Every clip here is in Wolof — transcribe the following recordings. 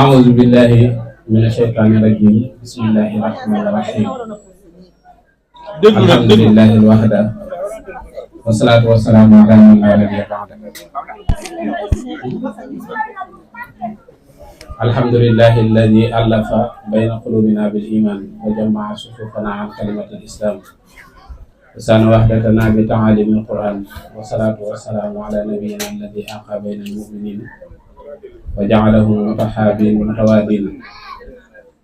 أعوذ بالله من الشيطان الرجيم بسم الله الرحمن الرحيم الحمد لله الوحده والصلاة والسلام على من لا نبي بعده الحمد لله الذي ألف بين قلوبنا بالإيمان وجمع صفوفنا عن كلمة الإسلام وسان وحدتنا بتعاليم القرآن والصلاة والسلام على نبينا الذي ألقى بين المؤمنين وجعلهم متحابين متوادين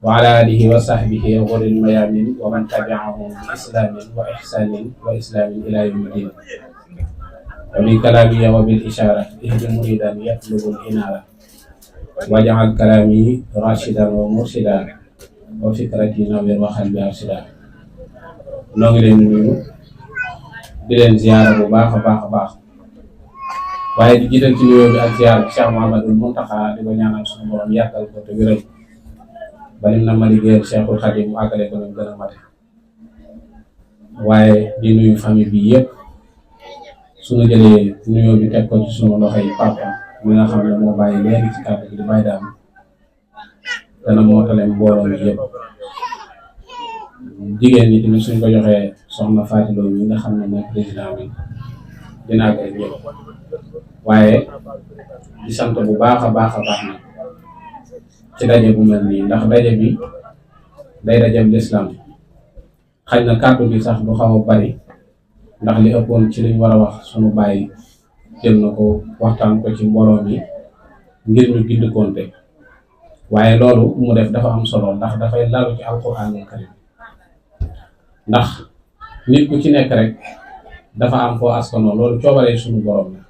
وعلى آله وصحبه غر الميامين ومن تبعهم بإسلام وإحسان وإسلام إلى يوم الدين وبكلامي وبالإشارة اهد مريدا يطلب الإنارة واجعل كلامي راشدا ومرشدا وفكرتي نوير وقلبي أرشدا noo ngi leen nuyu di leen ziyaara bu baax a baax waaye di jiital ci nuyoo bi ak ziyaara bi Cheikh Mouhamadul Mountakha di ko ñaanal suñu borom yàggal ko te wéral ba nim na ma liggéeyal Cheikhul Khadim mu àggale ko ñu gën a mate waaye di nuyu famille bi yëpp suñu jëlee nuyoo bi teg ko ci suñu loxo yi papa mi nga xam ne moo bàyyi léegi ci kàddu gi di bàyyi daam dana mootale mbooloo mi yëpp jigéen ñi tamit suñ ko joxee soxna Fatou Lo mi nga xam ne mooy président bi dinaa ko ñëpp waaye di sant bu baax a baax nag ci daje bu mel nii ndax daje bi day daje bu lislaam xaj na kàddu bi sax du xaw a bari ndax li ëppoon ci liñ war a wax suñu bàyyi jël na ko waxtaan ko ci mbooloo mi ngir ñu gindikoonte waaye loolu mu def dafa am solo ndax dafay lalu ci alxuraanul karim ndax nit ku ci nekk rek dafa am foo askanoo loolu coobaree suñu borom la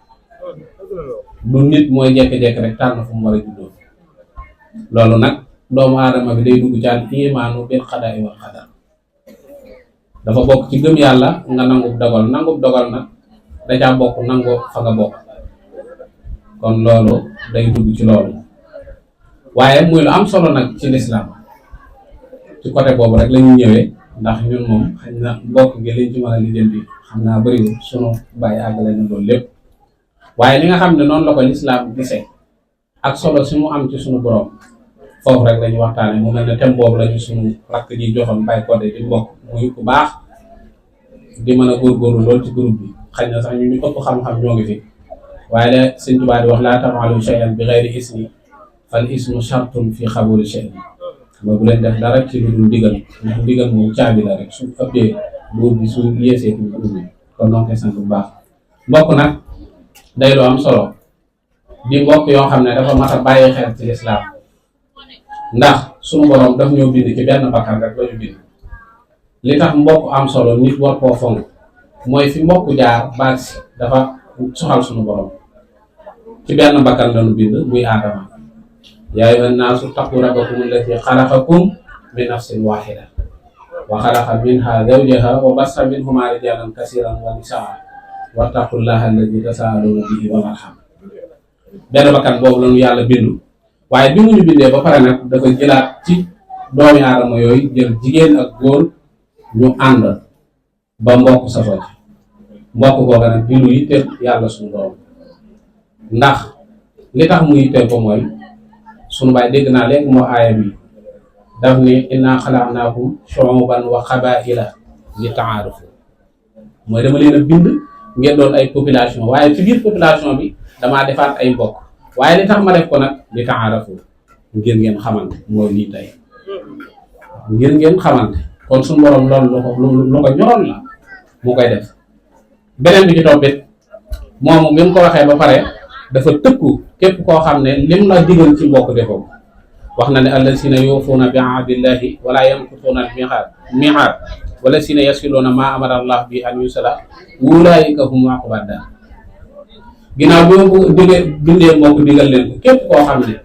du nit mooy jekk-jekk rek tànn fu mu war a juddoo loolu nag doomu aadama bi day dugg ci al imaanu bil xadaa wal xadar dafa bokk ci gëm yàlla nga nangub dogal nag da caa bokk nangoo fa nga bokk kon loolu day dugg ci loolu waaye muy lu am solo nag ci lislaam ci côté boobu rek la ñu ñëwee ndax ñun moom xëy na mbokk gi liñ ci mën a lijjanti xam naa bëriwul sunu bàyyi àggale na loolu lépp waaye li nga xam ne noonu la ko lislaam gisee ak solo si mu am ci sunu borom foofu rek la ñuy waxtaane mu mel ne thème boobu la ñu sunu rakk ji joxoon bàyyi ko de di mbokk muy ku baax di mën a góorgóorlu lool ci groupe bi xëy na sax ñu ëpp xam-xam ñoo ngi fi waaye la Sëñ Tuubaa di wax laa taf'alu shay'an bi ghayri ismi fal ismu shartun fi qabuli shay'in mooy bu leen def dara ci lu dul ndigal ndax ndigal moom caabi la rek su ëppee bu ubbi su yeesee ci ubbi kon donc sant bu baax mbokk nag day lu am solo di mbokk yoo xam ne dafa mat a bàyyi xel ci lislaam ndax suñu borom daf ñoo bind ci benn bakkan rek la ñu bind li tax mbokk am solo nit war koo fonk mooy fi mbokk jaar baag si dafa soxal suñu borom ci benn bakkan la ñu bind muy aadama yaa ayyuhan naasu ttaqu rabbakum allazii xalaqakum min nafsin waahida wa xalaqa minhaa zawjahaa wa bassa minhumaa rijaalan kasiiran wa nisaa wattaqullaaha allazii tasaaluuna bihi wal arham benn bakkan boobu la ñu yàlla bindu waaye bi mu ñu bindee ba pare nag dafa jëlaat ci doomi aadama yooyu jël jigéen ak góor ñu ànd ba mbokk safoo ci mbokk googa nag di lu yitteel yàlla suñu borom ndax li tax mu yitteel ko mooy sunu baay dégg naa léegi moo aaya bi daf ni innaa xalaqnaakum shu'uban wa qabaa'ila li ta'aarafu mooy dama leen a bind ngeen doon ay population waaye ci biir population bi damaa defaat ay mbokk waaye li tax ma def ko nag li ta'aarafu ngir ngeen xamante mooy lii tey ngir ngeen xamante kon suñu borom loolu lu ko ñoroon la mu koy def beneen bi ci toppit moomu bi mu ko waxee ba pare dafa tëkku képp koo xam ne lim la digal ci mbokk defoo wax na ne allazina yuufuuna bi ahdillahi wala yanquduuna al-mii'aad wallazina yasiluuna maa amara Allah bi an yusala ulaa'ika hum uqbad daar ginnaaw bi ma ko bindee mbokk digal leen ko képp koo xam ne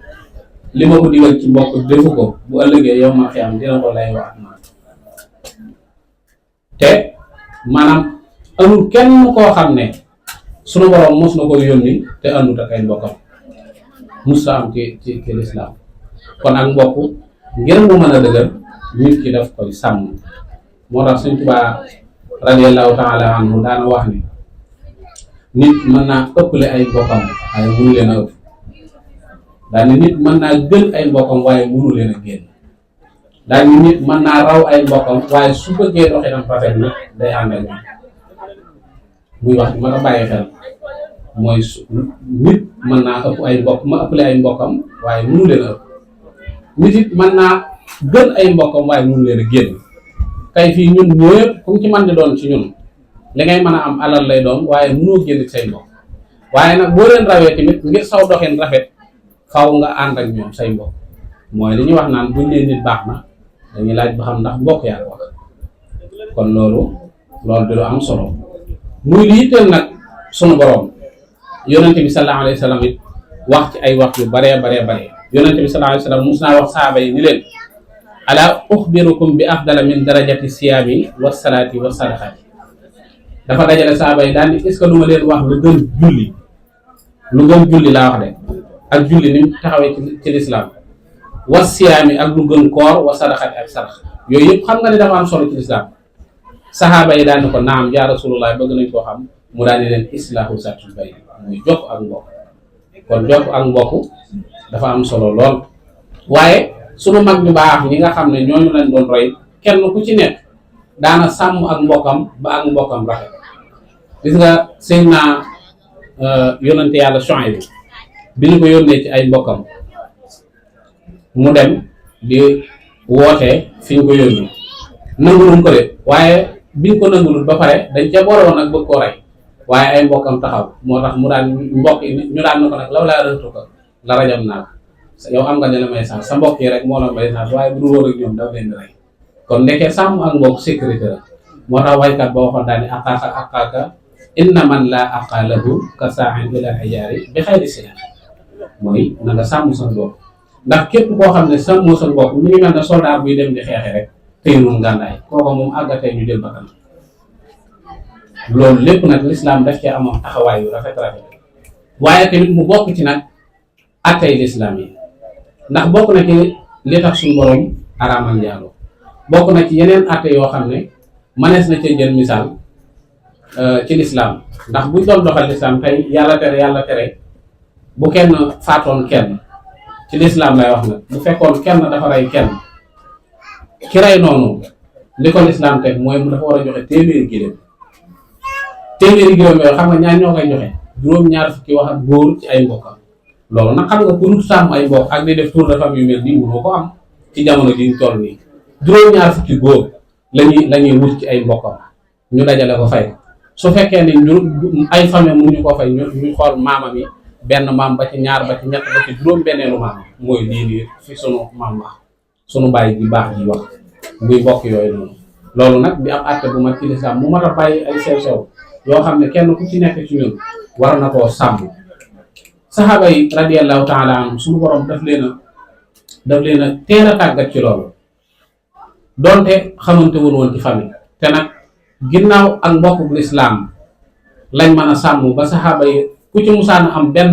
li ma ko digal ci mbokk defu ko bu ëllëgee yow ma xiyam dina ko lay wax te maanaam amul kenn koo xam ne sunu borom mos na ko yónni te àndut ak ay mbokkam mos am ci lislaam kon ak mbokk ngir mu mën a dëgër nit ki daf koy sàmm moo tax Sëñ Tuubaa radiyallahu taala anhu daana wax ni nit mën naa ëppale ay mbokkam waaye mënu leen a ëpp daal ni nit mën naa gën ay mbokkam waaye mënu leen a génn daal ni nit mën naa raw ay mbokkam waaye su bëggee doxinam rafet na day ànd ak ñoom muy wax mën a bàyyi xel mooy nit mën naa ëpp ay mbokk ma ëppale ay mbokkam waaye mënu leen a ëpp nit it mën naa gën ay mbokkam waaye mënu leen a génn kay fii ñun ñëpp comme ci man di doon ci ñun li ngay mën a am alal lay doon waaye mënoo génn say mbokk waaye nag boo leen rawee tamit ngir saw doxin rafet faw nga ànd ak ñoom say mbokk mooy li ñuy wax naan buñ leen nit baax na dañuy laaj ba xam ndax mbokk yaa ko wax kon loolu di lu am solo muy li yitteel nag sunu borom yonente bi sallallahu alayhi wa sallam it wax ci ay wax yu baree yonente bi sallallahu alayhi wa sallam mus naa wax saaba yi ni leen ala uxbirukum bi afdala min darajati siyaami wa salaati wa sadaqati dafa dajale saaba yi daal ni est-ce que lu ma leen wax lu gën julli laa wax de ak julli ni mu taxawee ci lislaam wa siyaami ak lu gën koor wa sadaqati ak sadax yooyu yëpp xam nga ni dafa am solo ci lislaam saxaaba yi daal ni ko naam yaa rasulullah bëgg nañ koo xam mu daal di leen islahu satul bay muy jokk ak mbokk kon jokk ak mbokk dafa am solo lool waaye sunu mag ñu baax ñi nga xam ne ñooñu lañ doon roy kenn ku ci nekk daana sàmm ak mbokkam ba ak mbokkam rafet gis nga sëñ naa yonante yàlla Shuayb bi ñu ko yónnee ci ay mbokkam mu dem di woote fi ñu ko yónni nanguluñ ko de waaye biñ ko nangulul ba pare dañ ca boroon nag bëgg koo rey waaye ay mbokkam taxaw moo tax mu daan mbokk yi ñu daan na ko nag law laa rëtu ko la rajam naa yow am nga ne la may sa mbokk yi rek moo la may chance waaye bu dul wóor ak ñoom daf leen di rey kon nekkee sàmm ak mbokk sécurité la moo tax waykat ba waxoon daal ni aqaaka inna man laa aqa lahu ka saahin ila hijaari bi xayri sinan mooy na nga sàmm sa mbokk ndax képp koo xam ne sàmmoo sa mbokk mi ngi mel ne soldat buy dem di xeexe rek tey noonu gànnaay kooko moom àggatee ñu jël bakkan loolu lépp nag lislaam daf cee amoon taxawaay yu rafet waaye tamit mu bokk ci nag attey lislaam yi ndax bokk na ci li tax suñu borom araamal njaaloo bokk na ci yeneen atte yoo xam ne manees na cee jël misaal ci lislaam ndax buñ doon doxal lislaam tey yàlla tere bu kenn faatoon kenn ci lislaam lay wax nag bu fekkoon kenn dafa rey kenn ki rey noonu li ko lislaam teg mooy mu dafa war a joxe téeméeri giléem yooyu xam nga ñaar ñoo koy joxe juróom-ñaar fukki wax ak góor ci ay mbokkam loolu nag xam nga pour sàmm ay mbokk ak di def tour de famille yu mel nii mënoo ko am ci jamono ji ñu toll nii juróom-ñaar fukki góor lañuy wut ci ay mbokkam ñu dajale ko fay su fekkee ni ay famille mënuñu ko fay ñu xool maamam yi benn maam ba ci ñaar ba ci ñett ba ci juróom-benneelu maam mooy lii fi sunu maam wax sunu bàyyi ji baax ji wax muy bokk yooyu noonu loolu nag di am àtte bu mag ci lislaam mu mat a bàyyi ay sew-sew yoo xam ne kenn ku ci nekk ci ñun war na koo sàmm saxaaba yi radiyallahu taala anhum suñu borom daf leen a teel a tàggat ci loolu donte xamante woon ci famille te nag ginnaaw ak mbokku lislaam lañ mën a sàmm ba saxaaba yi ku ci musaan am benn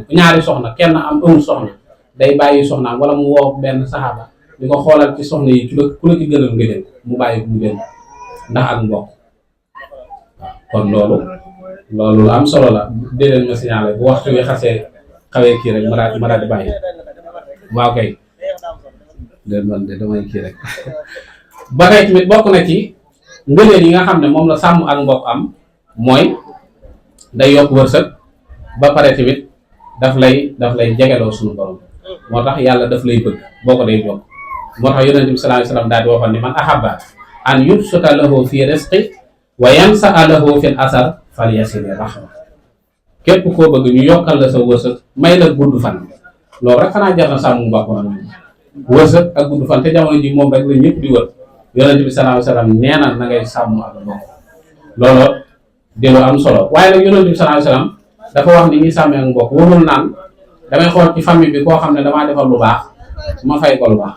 ñaari soxna kenn am amul soxna day bàyyi soxnaam wala mu woo benn saxaaba di ko xoolal ci soxna yi ku la ci gënal nga jël mu bàyyi mu jël ndax ak mbokk kon loolu lu am solo la déedéet ma signalé bu waxtu wi xawee kii rek ma daal di bàyyi waaw kay déet man de damay kii rek ba tey tamit bokk na ci ngëneel yi nga xam ne moom la sàmm ak mbokk am mooy day yokk wërsëg ba pare tamit daf lay jegeloo suñu borom moo tax yàlla daf lay bëgg boo ko day jokk moo tax yonent bi sallallahu alayhi wasallam daal di waxoon ni man ahabba an yubsuta lahu fi rizqi wa yansa'a lahu fil asar falyasil rahma képp koo bëgg ñu yokkal la sa wërsëg may la gudd fan loolu rek xanaa jar na sàmm mbokk na wërsëg ak gudd fan te jamono ji moom rek la ñëpp di wër yonent bi sallallahu alayhi wasallam nee na ngay sàmm ak mbokk loolu di lu am solo waaye nag yonent bi sallallahu alayhi wasallam dafa wax ni ñuy sàmmee ak mbokk waxul naan damay xool ci famille bi koo xam ne damaa defal lu baax ma fay ko lu baax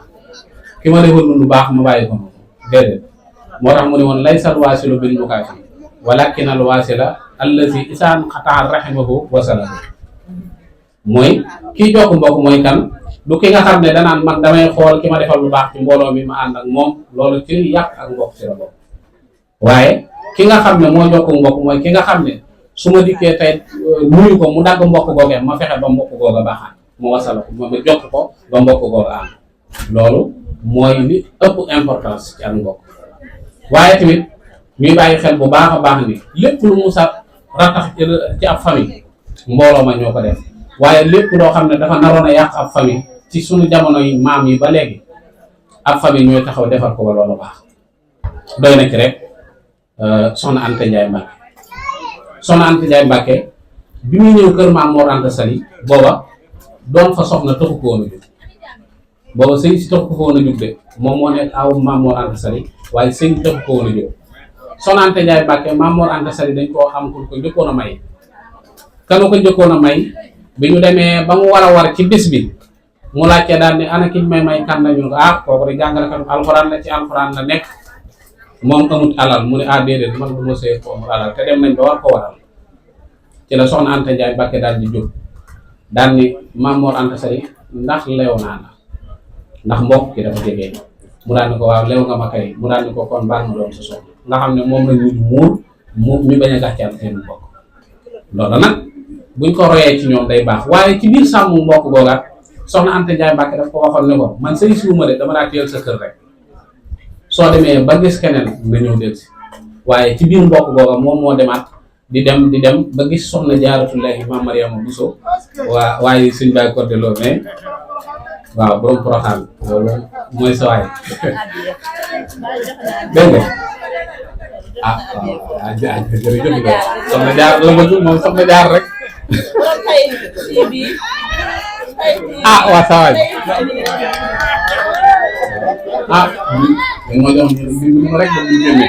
ki ma defal lu baax ma bàyyi ko moom déedéet moo tax mu ne woon laysal waasilu bil mukaafi walakin al waasila allazi isaan xataa rahimahu wasalahu mooy kii jokk mbokk mooy kan du ki nga xam ne danaan man damay xool ki ma defal lu baax ci mbooloo mi ma ànd ak moom loolu ci yàq ak mbokk ci la bokk waaye ki nga xam ne moo jokk mbokk mooy ki nga xam ne su ma dikkee tey nuyu ko mu dagg mbokk googee ma fexe ba mbokk googa baaxaat mu wasal ko ma jokk ko ba mbokk googu am loolu mooy li ëpp importance ci ak mbokk. waaye tamit ñuy bàyyi xel bu baax a baax ni lépp lu musa ratax ci ab famille mbooloo ma ñoo ko def waaye lépp loo xam ne dafa naroon a yàq ab famille ci suñu jamono yi maam yi ba léegi ab famille ñooy taxaw defar ko ba loolu baax. doy na ci rek soxna Anta Ndiaye Mbacke soxna Anta Ndiaye Mbacke bi muy ñëw kër maam Mor Anta Sali booba doon fa soxna taxu ko woon a jóg booba sëñ si taxu ko woon a jóg de moom moo nekk aw maam Mor Anta Sali waaye sëñ taxu ko woon a jóg soxna Anta Ndiaye Mbacke maam Mor Anta Sali dañ koo am ku ko njëkkoon a may kanu ko njëkkoon a may bi ñu demee ba mu war a war ci bis bi mu laajte daal ne ana ki may kan nañu ko kooku de jàngalekat alxuraan la ci alxuraan la nekk moom amut alal mu ne déedéet man du ma sëy ko amut alal te dem nañ ba war ko waral ci la soxna Anta Ndiaye Mbacke daal di jóg daal ni Maam Mor Anta Sali ndax leew naa la ndax mbokk ki dafa jege mu daal ni ko waaw leew nga ma kay mu daal ni ko kon baal ma doon sa soxna nga xam ne moom la ñu muur ñu bañ a gàccal seen mbokk loolu nag buñ ko royee ci ñoom day baax waaye ci biir sàmm mbokk googaat soxna Anta Ndiaye Mbacke daf ko waxoon ne ko man sëy siwuma de dama daa teel sa kër rek soo demee ba gis keneen nga ñëw del si waaye ci biir mbokk googa moom moo demaat di dem ba gis soxna Jaaratullaahi Maam Mariama Bousso waaye suñ baay côté loolu mais waaw borom Porokhane loolu mooy sa waay dégg nga waaw jërëjëf soxna Jaar la bëgg moom soxna Jaar rek waa sa waay moo jox bi rek ba mu génne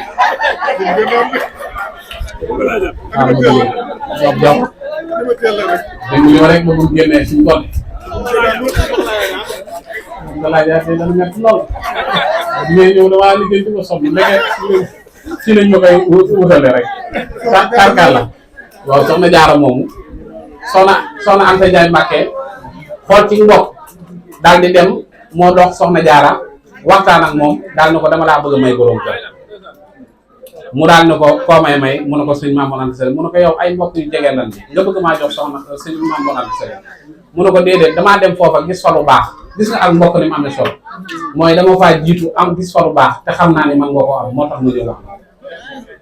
rek ba mu génne suñu tool dana métti lool dinañ ñëw damaa liggéey di ko soxla ndeke si lañ ma koy wutale rek tarkal la waaw soxna Jaara moomu soxna Anta Ndiaye Mbacke xool ci mbokk daal di dem moo dox soxna Jaara waxtaan ak moom daal ni ko dama laa bëgg a may borom kër mu daal ni ko koo may mu ne ko sëñ Maam Mor Anta Sali mu ne ko yow ay mbokk yu jege lan bi nga bëgg maa jox soxna sëñ Maam Mor Anta Sali mu ne ko déedéet damaa dem foofa gis fa lu baax gis nga ak mbokk ni mu amee solo mooy dama faa jiitu am gis fa lu baax te xam naa ni man nga ko am moo tax mu ñëw wax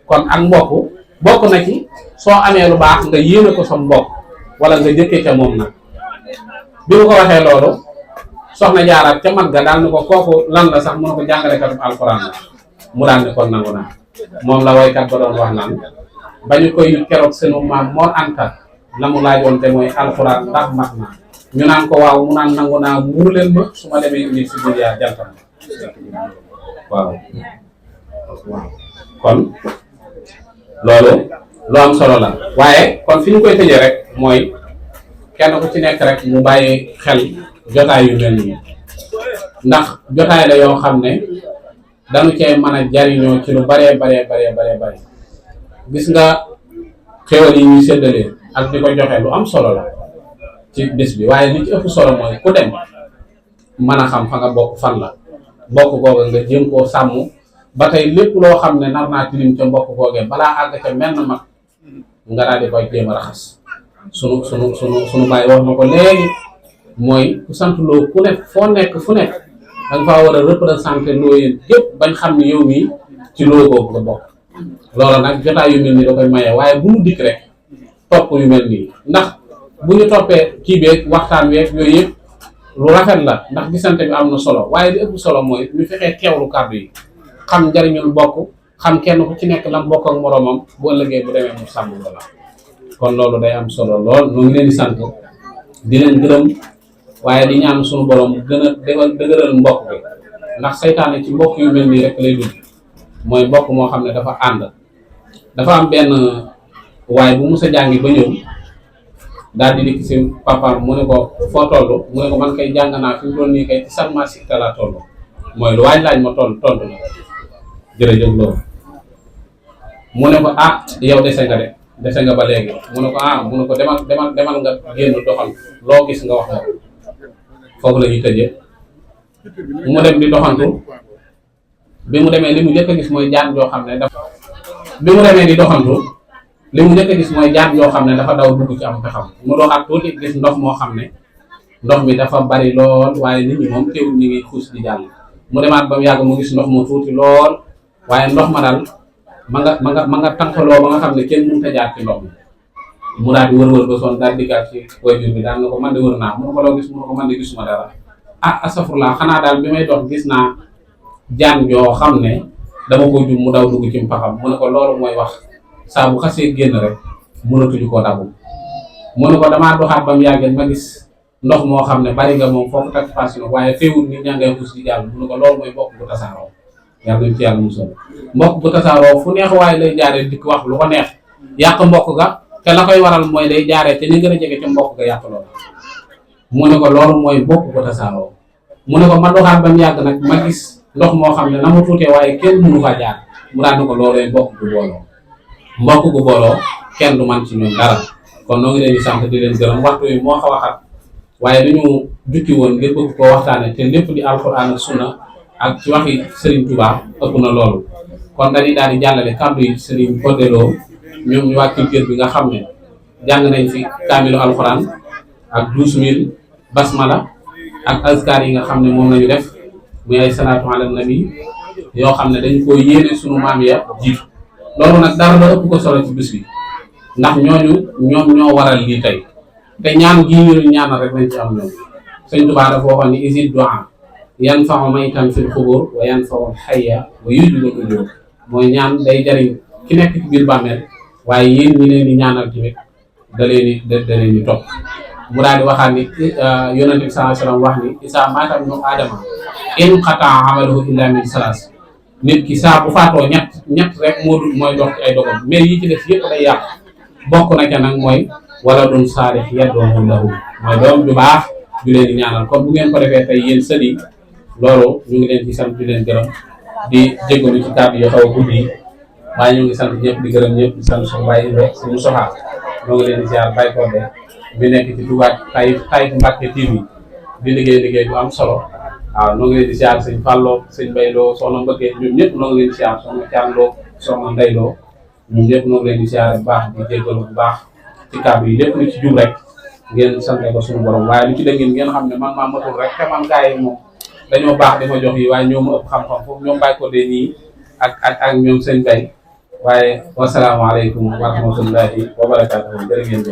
kon ak mbokk bokk na ci soo amee lu baax nga yéene ko sa mbokk wala nga jëkkee ca moom nag bi mu ko waxee loolu soxna Jaara ca mat ga daal ni ko kooku lan la sax mu ne ko jàngalekatu alxuraan la mu daal ni kon nangu naa moom la waykat ba doon wax naan ba ñu koy keroog sunu maam Mor Anta la mu laajoon te mooy alxuraan ndax mat na ñu naan ko waaw mu naan nangu naa muur leen ma su ma demee uni si biir yaa jantam waaw kon loolu lu am solo la waaye kon fi ñu koy tëjee rek mooy kenn ku ci nekk rek mu bàyyi xel jotaay yu mel nii ndax jotaay la yoo xam ne dañu cee mën a jariñoo ci lu baree bare gis nga xéwal yi ñuy séddalee ak di ko joxe lu am solo la ci bis bi waaye li ci ëpp solo mooy ku dem mën a xam fa nga bokk fan la bokk googa nga jéem koo sàmm ba tey lépp loo xam ne nar naa tilim ca mbokk googee balaa àgg ca menn mag nga daal di koy jéem a raxas sunu bàyyi wax na ko léegi mooy ku sant loo ku nekk foo nekk fu nekk da nga faa war a représenter loo yéen yëpp bañ xam ne yow mii ci loo boobu nga bokk loola nag jotaay yu mel nii da koy maye waaye bu mu dikk rek topp yu mel nii ndax bu ñu toppee kii beeg waxtaan weeg yooyu yëpp lu rafet la ndax gisante bi am na solo waaye li ëpp solo mooy ñu fexee teewlu kàddu yi xam njariñul bokk xam kenn ku ci nekk lam bokk ak moroomam bu ëllëgee bu demee mu sàmm loola kon loolu day am solo lool ñoo ngi leen di sant di leen gërëm waaye di ñaan suñu borom gën a dëgëral mbokk bi ndax saytaane ci mbokk yu mel nii rek lay dugg mooy mbokk moo xam ne dafa ànd dafa am benn waaye bu musa jàngi ba ñëw daal di dikk si papaam mu ne ko foo toll mu ne ko man kay jàng naa fi mu toll nii kay ci sarma sikta laa toll mooy lu waaj laaj ma tontu na jërëjëf loolu mu ne ko yow dese nga ba léegi mu ne ko mu ne ko demal nga génn doxal loo gis nga wax nga foofu la ñuy tëjee mu dem di doxantu bi mu demee li mu njëkk a gis mooy jaan joo xam ne dafa bi mu demee di doxantu li mu njëkk a gis mooy jaan joo xam ne dafa daw dugg ci am pexam mu doxaat tuuti gis ndox moo xam ne ndox mi dafa bari lool waaye nit ñi moom teewul ñu ngi xuus di jàll. mu demaat ba mu yàgg mu gis ndox mu tuuti lool waaye ndox ma daal ma nga tànqaloo ba nga xam ne kenn mënut a jaar ci ndox mi. mu daal di wër ba sonn daal di dikkaat ci waajur bi daal na ko man de wër naa mu ne ko loo gis mu ne ko man de gisuma dara. Astafurlaa xanaa daal bi may dox gis naa jaan joo xam ne dama ko jum mu daw dugg ci mpaxam mu ne ko loolu mooy wax saa bu xasee génn rek mënatuñu koo dabu. mu ne ko damaa doxaat ba mu yàggee ma gis ndox moo xam ne bari nga moom foofu tak passion waaye teewul nit ñaa ngay xuus di jàll mu ne ko loolu mooy mbokk bu tasaaroo yàlla nañ ci yàlla musal. mbokk bu tasaaroo fu neex waaye lay jaaree dikk wax lu ko neex yàq mbokk ga te la koy waral mooy day jaaree te ni gën a jege ca mbokk ga yàq loolu. mu ne ko loolu mooy mbokk bu tasaaroo mu ne ko ma doxaat ba mu yàgg nag ma gis ndox moo xam ne na mu tuutee waaye kenn mënu faa jaar mu daan ne ko loolooy mbokk gu booloo. mbokk gu booloo kenn du man ci ñoom dara kon noo ngi leen di sant di leen gërëm waxtu yi moo xaw a xat waaye dañu jukki woon ngir bëgg koo waxtaane te lépp di alxuraan ak sunna ak ci waxi Serigne Touba ëpp na loolu. kon dañuy daal di jàllale kàddu yi Serigne Codé Lo ñoom ñu wàcc kër bi nga xam ne jàng nañ fi kaamilu alxuraan ak 12000 basmala ak azkar yi nga xam ne moom lañu def muy ay salaatu ala nabi yoo xam ne dañ ko yéene sunu maam ya jiitu. loolu nag dara la ëpp ko solo ci bis bi ndax ñoom ñoo waral lii tey te ñaan gii ñu ñaanal rek lañ ci am ñoom. Sëñ Tuubaa dafa waxoon ni isid du'a yanfa'u maytan fil xubur wa yanfa'u hayya wa yujibul ujur mooy ñaan day jariñ ki nekk ci biir bàmmeel waaye yéen ñi leen di ñaanal tamit da leen di topp. mu daal di waxaat ni yonent bi sallallahu alayhi wasallam wax ni isa maata ibnu aadama inqata'a amaluhu illa min salaas nit ki saa bu faatoo ñett rek mooy dox ci ay dogam mais yi ci def yëpp day yàq bokk na ca nag mooy waladun saalih yad'u lahu mooy doom ju baax ju leen di ñaanal kon bu ngeen ko defee tey yéen sët yi loolu ñu ngi leen ci sant di leen gërëm di jégalu ci kàddu yi xaw a guddi waaye ñu ngi sant ñëpp di gërëm ñëpp di sant suñu bàyyi rek suñu soxaa ñoo ngi leen di ziar Baye Codé bi nekk ci Touba Taïf Mbacké TV di liggéey bu am solo waaw ñoo ngi leen di ziar sëñ Fallo sëñ Bayloo soxna Mbëggee ñoom ñëpp ñoo ngi leen di ziar soxna Thianloo soxna Ndayloo ñoom ñëpp ñoo ngi leen di ziar bu baax di jégalu bu baax ci kàddu yi lépp lu ci jub rek ngeen sante ko suñu borom waaye lu ci dëngeen ngeen xam ne man maa matul rek te man gars yi moom dañoo baax di ma jox yi waaye ñoo ma ëpp xam-xam foofu ñoom Baye Codé nii ak ñoom sëñ Bay waaye wasalaamaaleykum wa rahmatullahi wa barakaatuhu jërë ngeen jëf